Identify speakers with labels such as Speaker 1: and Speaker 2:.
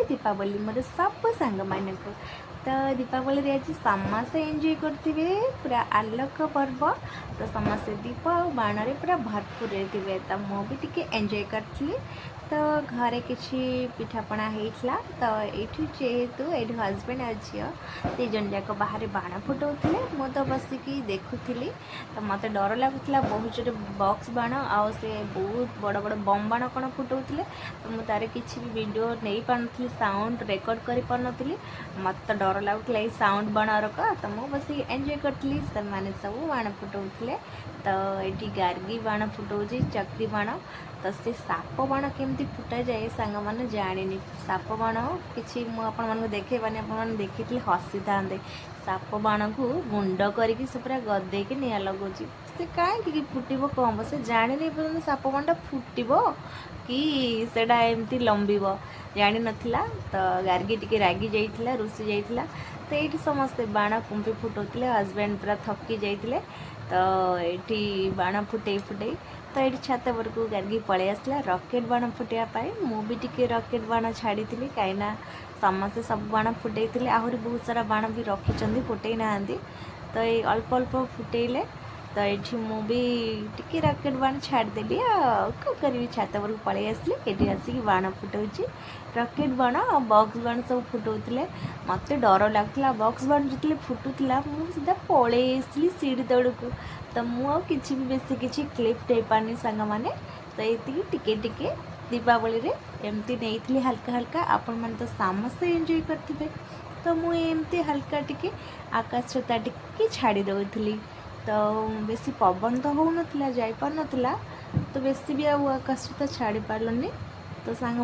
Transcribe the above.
Speaker 1: दीपावली मोर सब सांग मान को। तो दीपावली रे आज समस्ते एंजॉय करते पूरा आलोक पर्व। तो समस्ते दीप और बाण रे पूरा भरपूर थे। तो मुझे एंजॉय करी। तो घरे किसी पिठापଣା होता। तो ये जेहेतु ये हजबैंड और झील दुजन जाक बाहर बाण फुटाऊे मु तो बसिकी देखुली। तो मत डर लगुला बहुत जोर बॉक्स बाण आउ से बहुत बड़ बड़ बम बाण कौन फुटाऊे। तो मुझे तार किसी भी वीडियो नहीं पानी साउंड रेकर्ड कर पार्नी मत डर लगुला ये साउंड बाणर का। तो मुझे बस एंजॉय करी से मैंने सब बाण फुटाऊे। तो ये गार्गी बाण फुटाऊँ चक्री बाण। तो से साप बाण केमती फुटा जाए सांग मैंने जानी साप बाण कि मुझे देखे मैंने देखी हसी था। साप बाण को गुंड करके से पूरा गदे के निआ लगौच से कहीं फुटब कम से जानी नहीं पर्यटन साप बाणटा फुटब कि सेटा एमती लंबी जानी नथिला। तो गार्गी टिके रागी जाइथिला रुसी जाइथिला। तो ये समस्ते बाण कुंपी फुटाऊे हजबैंड पूरा थकी जाइथिले। तो ये बाण फुटे तो ये छात को गार्गी पलि आसला रकेट बाण फुटाई। मुझे टी रकेट बाण छाड़ी कहीं समस्ते सब बाण फुटे आहरी बहुत सारा बाण भी रखी फुटे ना। तो ये अल्प अल्प फुटेले। तो ये मुझे टी रकेट बाण छाड़देली करी छात को पलि आसली ये आसिक बाण फुटाऊँ रकेट बाण और बॉक्स बाण सब फुटाऊे। मत डर लगुला बॉक्स बाण जो फुटुला मुझे सीधा पलि आसली सीढ़ी तौक। तो मुझे भी बेसी किसी क्लिप दे पानी सांग मैंने। तो ये टिके दीपावली रे एमती नहीं हल्का हल्का आपण मैंने तो समस्ते एंजॉय करते। तो मुझे हल्का टिके आकाश छता टिके छाड़ी दौली। तो बेसी पवन तो हो नाला जापार नाला। तो बेसी भी आकाश छता छाड़ी पार्लनी। तो सांग